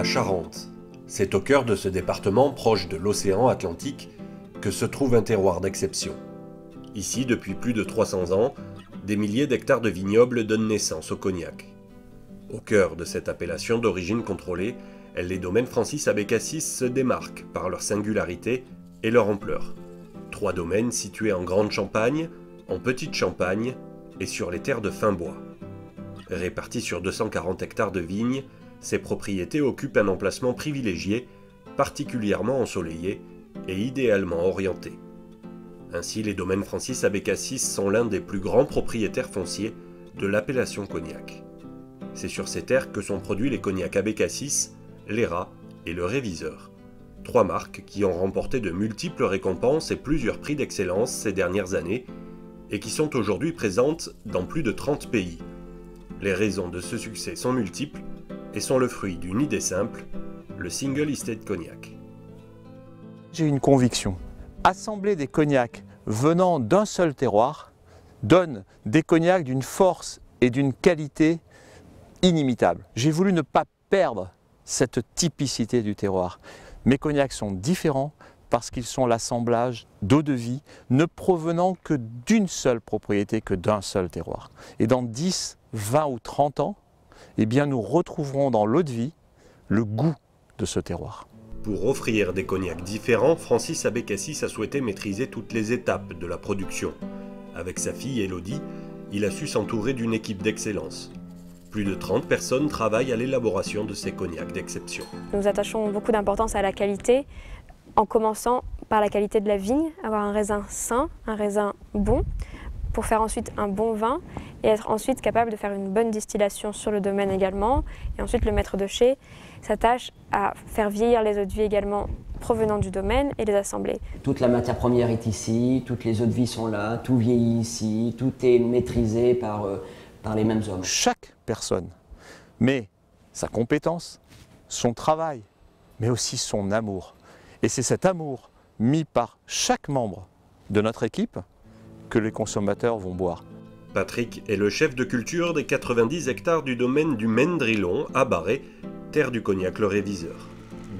Charente. C'est au cœur de ce département proche de l'océan Atlantique que se trouve un terroir d'exception. Ici, depuis plus de 300 ans, des milliers d'hectares de vignobles donnent naissance au cognac. Au cœur de cette appellation d'origine contrôlée, les domaines Francis Abécassis se démarquent par leur singularité et leur ampleur. 3 domaines situés en Grande Champagne, en Petite Champagne et sur les terres de fin bois. Répartis sur 240 hectares de vignes, ces propriétés occupent un emplacement privilégié, particulièrement ensoleillé et idéalement orienté. Ainsi, les domaines Francis Abécassis sont l'un des plus grands propriétaires fonciers de l'appellation cognac. C'est sur ces terres que sont produits les cognacs Abécassis, l'Hérat et le Réviseur. 3 marques qui ont remporté de multiples récompenses et plusieurs prix d'excellence ces dernières années et qui sont aujourd'hui présentes dans plus de 30 pays. Les raisons de ce succès sont multiples et sont le fruit d'une idée simple, le Single Estate Cognac. J'ai une conviction. Assembler des cognacs venant d'un seul terroir donne des cognacs d'une force et d'une qualité inimitable. J'ai voulu ne pas perdre cette typicité du terroir. Mes cognacs sont différents parce qu'ils sont l'assemblage d'eau-de-vie ne provenant que d'une seule propriété, que d'un seul terroir. Et dans 10, 20 ou 30 ans, eh bien, nous retrouverons dans l'eau-de-vie le goût de ce terroir. Pour offrir des cognacs différents, Francis Abécassis a souhaité maîtriser toutes les étapes de la production. Avec sa fille Élodie, il a su s'entourer d'une équipe d'excellence. Plus de 30 personnes travaillent à l'élaboration de ces cognacs d'exception. Nous attachons beaucoup d'importance à la qualité, en commençant par la qualité de la vigne, avoir un raisin sain, un raisin bon, pour faire ensuite un bon vin et être ensuite capable de faire une bonne distillation sur le domaine également. Et ensuite le maître de chai s'attache à faire vieillir les eaux-de-vie également provenant du domaine et les assembler. Toute la matière première est ici, toutes les eaux-de-vie sont là, tout vieillit ici, tout est maîtrisé par les mêmes hommes. Chaque personne met sa compétence, son travail, mais aussi son amour. Et c'est cet amour mis par chaque membre de notre équipe que les consommateurs vont boire. Patrick est le chef de culture des 90 hectares du domaine du Mendrillon à Barret, terre du cognac le Réviseur.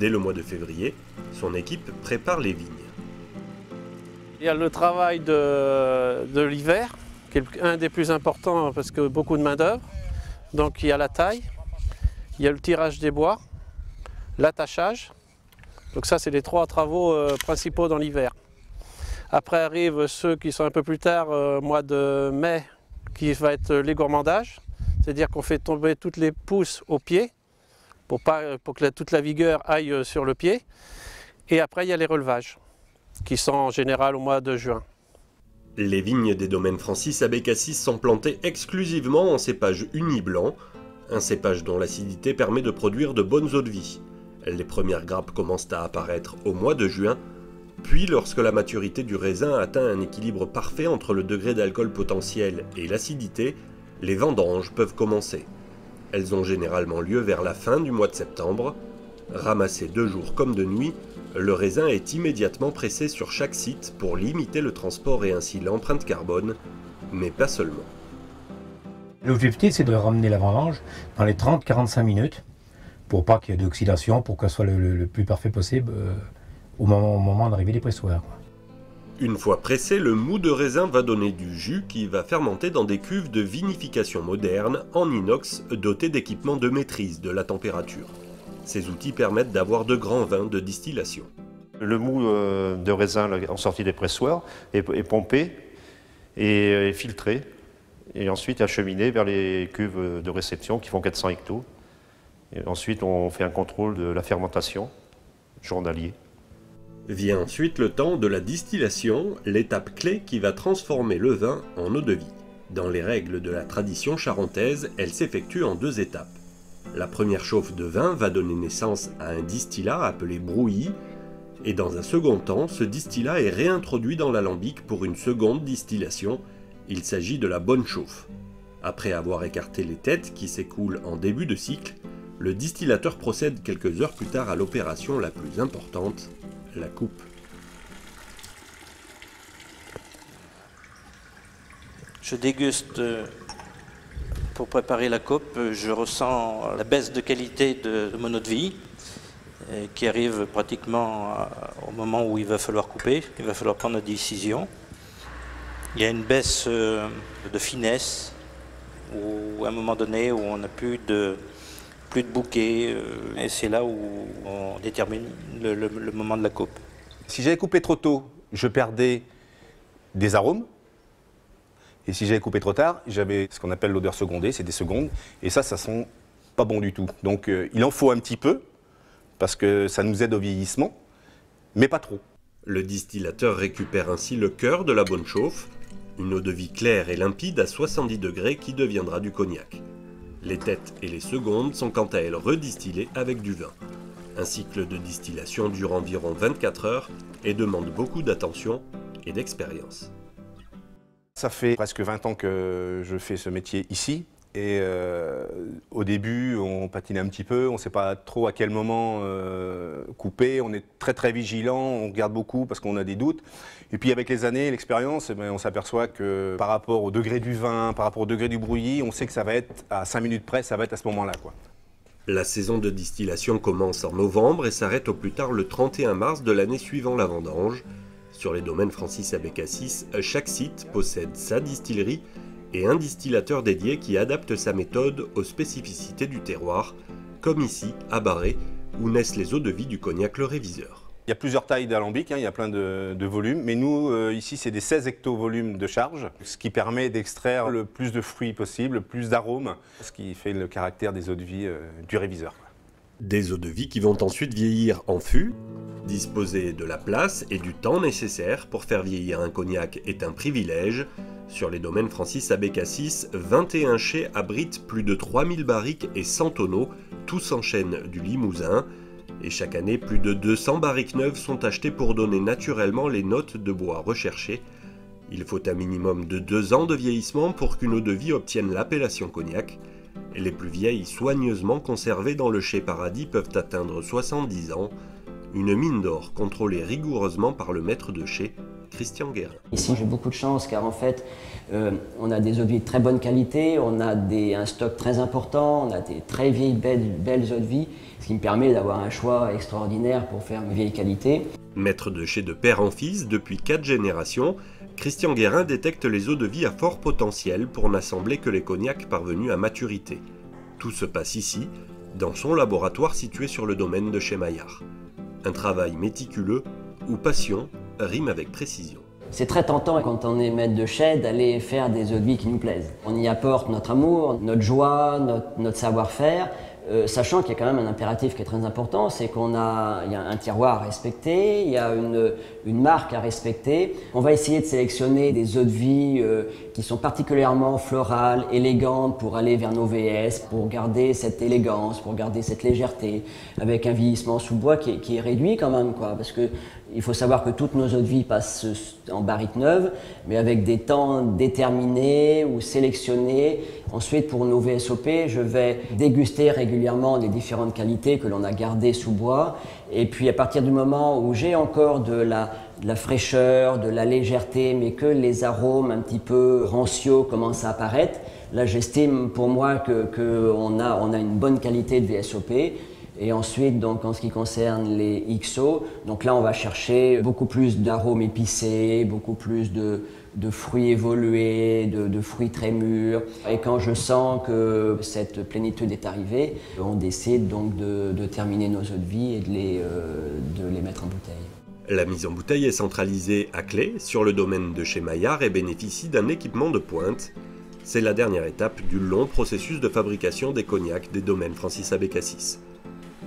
Dès le mois de février, son équipe prépare les vignes. Il y a le travail de l'hiver, qui est un des plus importants parce que beaucoup de main d'œuvre. Donc il y a la taille, il y a le tirage des bois, l'attachage. Donc ça, c'est les 3 travaux principaux dans l'hiver. Après arrivent ceux qui sont un peu plus tard, mois de mai, qui va être les gourmandages. C'est-à-dire qu'on fait tomber toutes les pousses au pied, pour que toute la vigueur aille sur le pied. Et après, il y a les relevages, qui sont en général au mois de juin. Les vignes des domaines Francis Abécassis sont plantées exclusivement en cépage uni blanc, un cépage dont l'acidité permet de produire de bonnes eaux-de-vie. Les premières grappes commencent à apparaître au mois de juin, puis lorsque la maturité du raisin atteint un équilibre parfait entre le degré d'alcool potentiel et l'acidité, les vendanges peuvent commencer. Elles ont généralement lieu vers la fin du mois de septembre. Ramassé de jour comme de nuit, le raisin est immédiatement pressé sur chaque site pour limiter le transport et ainsi l'empreinte carbone, mais pas seulement. L'objectif, c'est de ramener la vendange dans les 30-45 minutes pour pas qu'il y ait d'oxydation, pour qu'elle soit le plus parfait possible au moment d'arrivée des pressoirs. Une fois pressé, le mou de raisin va donner du jus qui va fermenter dans des cuves de vinification modernes en inox dotés d'équipements de maîtrise de la température. Ces outils permettent d'avoir de grands vins de distillation. Le mou de raisin en sortie des pressoirs est pompé et filtré et ensuite acheminé vers les cuves de réception qui font 400 hectos. Et ensuite, on fait un contrôle de la fermentation journalier. Vient ensuite le temps de la distillation, l'étape clé qui va transformer le vin en eau-de-vie. Dans les règles de la tradition charentaise, elle s'effectue en 2 étapes. La première chauffe de vin va donner naissance à un distillat appelé brouillis, et dans un second temps, ce distillat est réintroduit dans l'alambic pour une seconde distillation. Il s'agit de la bonne chauffe. Après avoir écarté les têtes qui s'écoulent en début de cycle, le distillateur procède quelques heures plus tard à l'opération la plus importante, la coupe. Je déguste pour préparer la coupe, je ressens la baisse de qualité de mon eau de vie. qui arrive pratiquement au moment où il va falloir couper, il va falloir prendre la décision. Il y a une baisse de finesse, où à un moment donné où on n'a plus de bouquet, et c'est là où on détermine le moment de la coupe. Si j'avais coupé trop tôt, je perdais des arômes. Et si j'avais coupé trop tard, j'avais ce qu'on appelle l'odeur secondée, c'est des secondes. Et ça sent pas bon du tout. Donc il en faut un petit peu, parce que ça nous aide au vieillissement, mais pas trop. Le distillateur récupère ainsi le cœur de la bonne chauffe, une eau de vie claire et limpide à 70 degrés qui deviendra du cognac. Les têtes et les secondes sont quant à elles redistillées avec du vin. Un cycle de distillation dure environ 24 heures et demande beaucoup d'attention et d'expérience. Ça fait presque 20 ans que je fais ce métier ici. Et au début, on patinait un petit peu, on ne sait pas trop à quel moment couper. On est très très vigilant, on regarde beaucoup parce qu'on a des doutes. Et puis avec les années, l'expérience, on s'aperçoit que par rapport au degré du vin, par rapport au degré du brouillis, on sait que ça va être à 5 minutes près, ça va être à ce moment-là, quoi. La saison de distillation commence en novembre et s'arrête au plus tard le 31 mars de l'année suivant la vendange. Sur les domaines Francis Abécassis, chaque site possède sa distillerie et un distillateur dédié qui adapte sa méthode aux spécificités du terroir, comme ici à Barré, où naissent les eaux-de-vie du cognac Le Réviseur. Il y a plusieurs tailles d'alambic, il y a plein de volumes, mais nous, ici, c'est des 16 hectovolumes de charge, ce qui permet d'extraire le plus de fruits possible, le plus d'arômes, ce qui fait le caractère des eaux-de-vie du Réviseur. Des eaux-de-vie qui vont ensuite vieillir en fût. Disposer de la place et du temps nécessaire pour faire vieillir un cognac est un privilège. Sur les domaines Francis Abécassis, 21 chais abritent plus de 3000 barriques et 100 tonneaux, tous en chêne du Limousin. Et chaque année, plus de 200 barriques neuves sont achetées pour donner naturellement les notes de bois recherchées. Il faut un minimum de 2 ans de vieillissement pour qu'une eau-de-vie obtienne l'appellation cognac. Et les plus vieilles soigneusement conservées dans le chai Paradis peuvent atteindre 70 ans. Une mine d'or contrôlée rigoureusement par le maître de chai, Christian Guérin. Ici j'ai beaucoup de chance car en fait on a des eaux-de-vie de très bonne qualité, on a un stock très important, on a des très vieilles belles eaux-de-vie, ce qui me permet d'avoir un choix extraordinaire pour faire une vieille qualité. Maître de chai de père en fils depuis 4 générations, Christian Guérin détecte les eaux-de-vie à fort potentiel pour n'assembler que les cognacs parvenus à maturité. Tout se passe ici, dans son laboratoire situé sur le domaine de chez Maillard. Un travail méticuleux où passion rime avec précision. C'est très tentant quand on est maître de chai d'aller faire des eaux-de-vie qui nous plaisent. On y apporte notre amour, notre joie, notre savoir-faire, sachant qu'il y a quand même un impératif qui est très important, c'est qu'il y a un terroir à respecter, il y a une marque à respecter. On va essayer de sélectionner des eaux-de-vie qui sont particulièrement florales, élégantes pour aller vers nos VS, pour garder cette élégance, pour garder cette légèreté, avec un vieillissement sous bois qui est réduit quand même, quoi, parce que il faut savoir que toutes nos eaux-de-vie passent en barrique neuve, mais avec des temps déterminés ou sélectionnés. Ensuite, pour nos VSOP, je vais déguster régulièrement les différentes qualités que l'on a gardées sous bois. Et puis, à partir du moment où j'ai encore de la fraîcheur, de la légèreté, mais que les arômes un petit peu ranciaux commencent à apparaître, là, j'estime pour moi qu'on a une bonne qualité de VSOP. Et ensuite, donc, en ce qui concerne les XO, donc là on va chercher beaucoup plus d'arômes épicés, beaucoup plus de fruits évolués, de fruits très mûrs. Et quand je sens que cette plénitude est arrivée, on décide donc de terminer nos eaux-de-vie et de les mettre en bouteille. La mise en bouteille est centralisée à Clé, sur le domaine de chez Maillard, et bénéficie d'un équipement de pointe. C'est la dernière étape du long processus de fabrication des cognacs des domaines Francis Abécassis.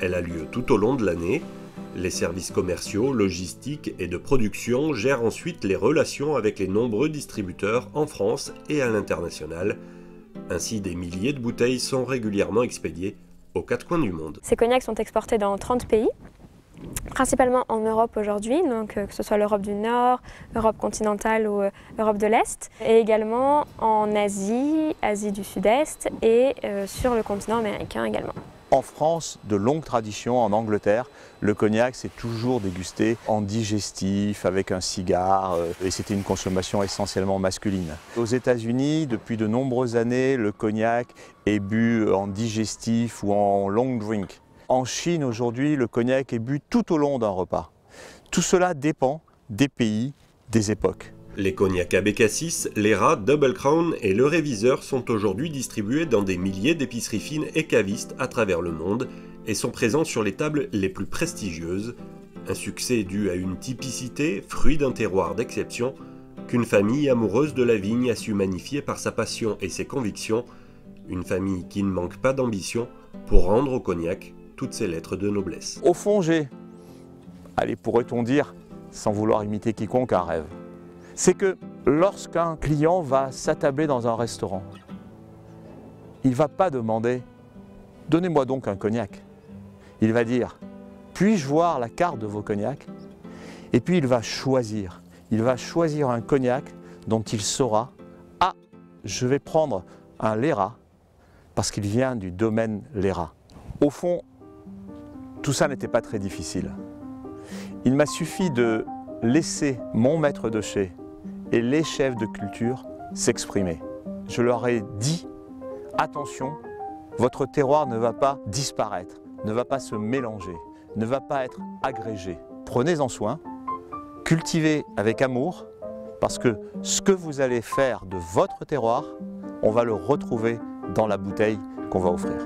Elle a lieu tout au long de l'année. Les services commerciaux, logistiques et de production gèrent ensuite les relations avec les nombreux distributeurs en France et à l'international. Ainsi, des milliers de bouteilles sont régulièrement expédiées aux 4 coins du monde. Ces cognacs sont exportés dans 30 pays, principalement en Europe aujourd'hui, donc que ce soit l'Europe du Nord, Europe continentale ou Europe de l'Est, et également en Asie, Asie du Sud-Est et sur le continent américain également. En France, de longue tradition, en Angleterre, le cognac c'est toujours dégusté en digestif, avec un cigare, et c'était une consommation essentiellement masculine. Aux États-Unis, depuis de nombreuses années, le cognac est bu en digestif ou en long drink. En Chine, aujourd'hui, le cognac est bu tout au long d'un repas. Tout cela dépend des pays, des époques. Les cognacs AB Cassis, l'ERA, Double Crown et le Réviseur sont aujourd'hui distribués dans des milliers d'épiceries fines et cavistes à travers le monde et sont présents sur les tables les plus prestigieuses. Un succès dû à une typicité, fruit d'un terroir d'exception, qu'une famille amoureuse de la vigne a su magnifier par sa passion et ses convictions, une famille qui ne manque pas d'ambition pour rendre au cognac toutes ses lettres de noblesse. Au fond, pourrait-on dire, sans vouloir imiter quiconque, un rêve. C'est que lorsqu'un client va s'attabler dans un restaurant, il ne va pas demander « Donnez-moi donc un cognac ». Il va dire « Puis-je voir la carte de vos cognacs ?» Et puis il va choisir. Il va choisir un cognac dont il saura « Ah, je vais prendre un Leyra parce qu'il vient du domaine Leyra ». Au fond, tout ça n'était pas très difficile. Il m'a suffi de laisser mon maître de chai et les chefs de culture s'exprimer. Je leur ai dit « Attention, votre terroir ne va pas disparaître, ne va pas se mélanger, ne va pas être agrégé. Prenez-en soin, cultivez avec amour, parce que ce que vous allez faire de votre terroir, on va le retrouver dans la bouteille qu'on va offrir. »